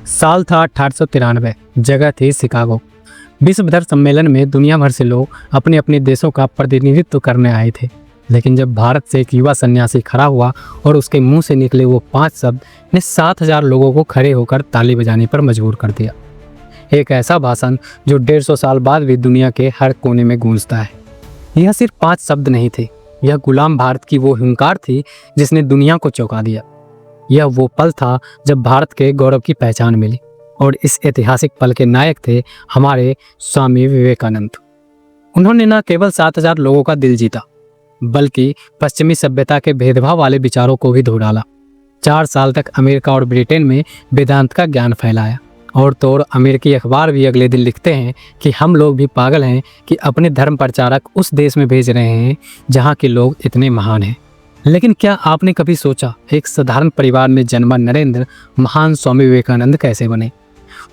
साल था 1893, जगह थी शिकागो। विश्व धर्म सम्मेलन में दुनिया भर से लोग अपने अपने देशों का प्रतिनिधित्व करने आए थे। लेकिन जब भारत से एक युवा सन्यासी खड़ा हुआ और उसके मुंह से निकले वो 5 शब्द ने 7,000 लोगों को खड़े होकर ताली बजाने पर मजबूर कर दिया। एक ऐसा भाषण जो 150 साल बाद भी दुनिया के हर कोने में गूंजता है। यह सिर्फ 5 शब्द नहीं थे, यह गुलाम भारत की वो हुंकार थी जिसने दुनिया को चौंका दिया। यह वो पल था जब भारत के गौरव की पहचान मिली, और इस ऐतिहासिक पल के नायक थे हमारे स्वामी विवेकानंद। उन्होंने न केवल 7,000 लोगों का दिल जीता, बल्कि पश्चिमी सभ्यता के भेदभाव वाले विचारों को भी धो डाला। 4 साल तक अमेरिका और ब्रिटेन में वेदांत का ज्ञान फैलाया, और तो और अमेरिकी अखबार भी अगले दिन लिखते हैं कि हम लोग भी पागल हैं कि अपने धर्म प्रचारक उस देश में भेज रहे हैं जहाँ के लोग इतने महान हैं। लेकिन क्या आपने कभी सोचा, एक साधारण परिवार में जन्मा नरेंद्र महान स्वामी विवेकानंद कैसे बने?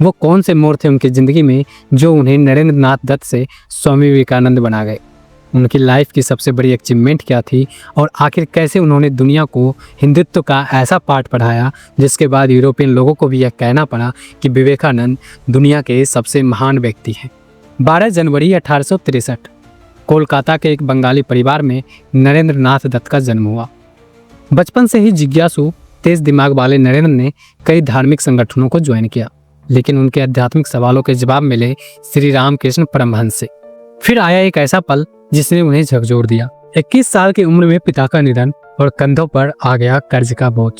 वो कौन से मोड़ थे उनकी ज़िंदगी में जो उन्हें नरेंद्र नाथ दत्त से स्वामी विवेकानंद बना गए? उनकी लाइफ की सबसे बड़ी अचीवमेंट क्या थी, और आखिर कैसे उन्होंने दुनिया को हिंदुत्व का ऐसा पाठ पढ़ाया जिसके बाद यूरोपियन लोगों को भी यह कहना पड़ा कि विवेकानंद दुनिया के सबसे महान व्यक्ति हैं। 12 जनवरी 1863 कोलकाता के एक बंगाली परिवार में नरेंद्र नाथ दत्त का जन्म हुआ। बचपन से ही जिज्ञासु तेज दिमाग वाले नरेंद्र ने कई धार्मिक संगठनों को ज्वाइन किया, लेकिन उनके आध्यात्मिक सवालों के जवाब मिले श्री रामकृष्ण परमहंस से। फिर आया एक ऐसा पल जिसने उन्हें झकझोर दिया। 21 साल की उम्र में पिता का निधन, और कंधों पर आ गया कर्ज का बोझ।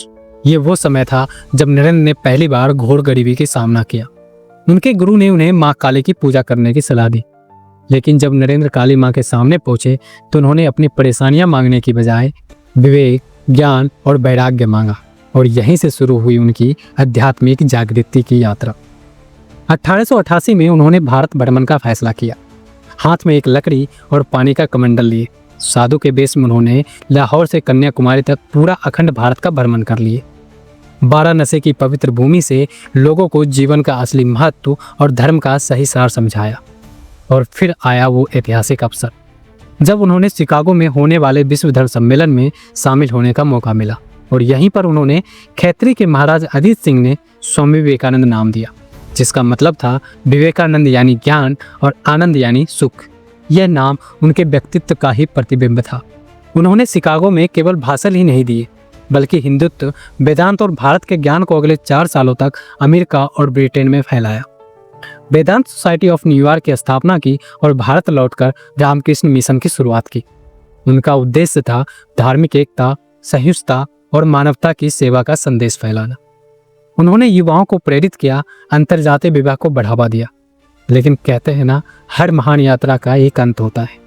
ये वो समय था जब नरेंद्र ने पहली बार घोर गरीबी का सामना किया। उनके गुरु ने उन्हें माँ काली की पूजा करने की सलाह दी, लेकिन जब नरेंद्र काली माँ के सामने पहुंचे तो उन्होंने अपनी परेशानियां मांगने की बजाय विवेक, ज्ञान और वैराग्य मांगा, और यहीं से शुरू हुई उनकी आध्यात्मिक जागृति की यात्रा। 1888 में उन्होंने भारत भ्रमण का फैसला किया। हाथ में एक लकड़ी और पानी का कमंडल लिए साधु के वेश में उन्होंने लाहौर से कन्याकुमारी तक पूरा अखंड भारत का भ्रमण कर लिए। वाराणसी की पवित्र भूमि से लोगों को जीवन का असली महत्व और धर्म का सही सार समझाया। और फिर आया वो ऐतिहासिक अवसर जब उन्होंने शिकागो में होने वाले विश्व धर्म सम्मेलन में शामिल होने का मौका मिला, और यहीं पर उन्होंने खैत्री के महाराज अजीत सिंह ने स्वामी विवेकानंद नाम दिया, जिसका मतलब था विवेकानंद यानी ज्ञान और आनंद यानी सुख। यह नाम उनके व्यक्तित्व का ही प्रतिबिंब था। उन्होंने शिकागो में केवल भाषण ही नहीं दिए, बल्कि हिंदुत्व, वेदांत और भारत के ज्ञान को अगले 4 सालों तक अमेरिका और ब्रिटेन में फैलाया। वेदांत सोसाइटी ऑफ न्यूयॉर्क की स्थापना की और भारत लौटकर रामकृष्ण मिशन की शुरुआत की। उनका उद्देश्य था धार्मिक एकता, सहिष्णुता और मानवता की सेवा का संदेश फैलाना। उन्होंने युवाओं को प्रेरित किया, अंतर्जातीय विवाह को बढ़ावा दिया। लेकिन कहते हैं ना, हर महान यात्रा का एक अंत होता है।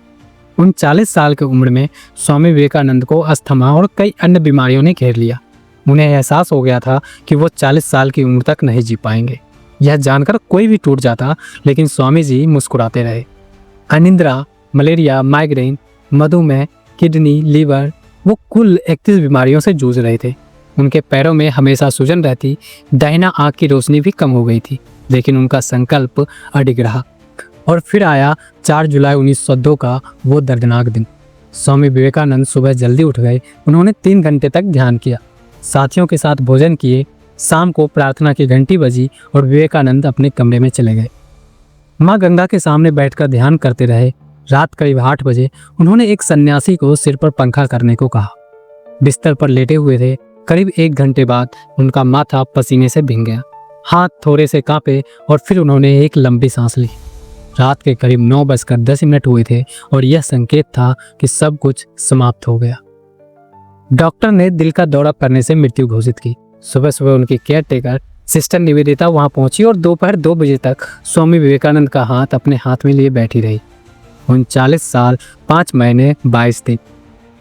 39 साल की उम्र में स्वामी विवेकानंद को अस्थमा और कई अन्य बीमारियों ने घेर लिया। उन्हें एहसास हो गया था कि वो 40 साल की उम्र तक नहीं जी पाएंगे। यह जानकर कोई भी टूट जाता, लेकिन स्वामी जी मुस्कुराते रहे। अनिद्रा, मलेरिया, माइग्रेन, मधुमेह, किडनी, लीवर, वो कुल 31 बीमारियों से जूझ रहे थे। उनके पैरों में हमेशा सूजन रहती, दाहिना आँख की रोशनी भी कम हो गई थी, लेकिन उनका संकल्प अडिग रहा। और फिर आया 4 जुलाई 1902 का वो दर्दनाक दिन। स्वामी विवेकानंद सुबह जल्दी उठ गए। उन्होंने 3 घंटे तक ध्यान किया, साथियों के साथ भोजन किए। शाम को प्रार्थना की घंटी बजी और विवेकानंद अपने कमरे में चले गए। माँ गंगा के सामने बैठकर ध्यान करते रहे। रात करीब 8 बजे उन्होंने एक सन्यासी को सिर पर पंखा करने को कहा। बिस्तर पर लेटे हुए थे। करीब 1 घंटे बाद उनका माथा पसीने से भीग गया, हाथ थोड़े से कांपे, और फिर उन्होंने एक लंबी सांस ली। रात के करीब 9:10 हुए थे, और यह संकेत था कि सब कुछ समाप्त हो गया। डॉक्टर ने दिल का दौरा पड़ने से मृत्यु घोषित की। सुबह सुबह उनकी केयर टेकर सिस्टर निवेदिता वहां पहुंची और दोपहर 2 बजे तक स्वामी विवेकानंद का हाथ अपने हाथ में लिए बैठी रही। 39 साल 5 महीने 22 दिन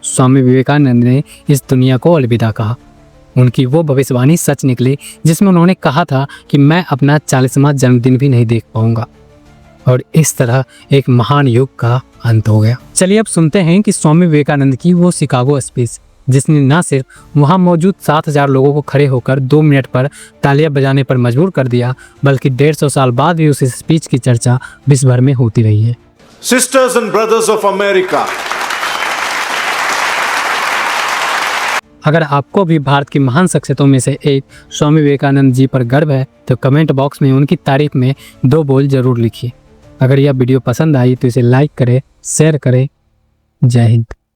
स्वामी विवेकानंद ने इस दुनिया को अलविदा कहा। उनकी वो भविष्यवाणी सच निकली जिसमें उन्होंने कहा था कि मैं अपना 40वां जन्मदिन भी नहीं देख पाऊंगा। और इस तरह एक महान युग का अंत हो गया। चलिए अब सुनते हैं कि स्वामी विवेकानंद की वो शिकागो स्पीच, जिसने न सिर्फ वहां मौजूद 7,000 लोगों को खड़े होकर 2 मिनट पर तालियां बजाने पर मजबूर कर दिया, बल्कि 150 साल बाद भी उस स्पीच की चर्चा विश्व भर में होती रही है। Sisters and brothers of America, अगर आपको भी भारत की महान शख्सियतों में से एक स्वामी विवेकानंद जी पर गर्व है तो कमेंट बॉक्स में उनकी तारीफ में 2 बोल जरूर लिखिए। अगर यह वीडियो पसंद आई तो इसे लाइक करें, शेयर करें। जय हिंद।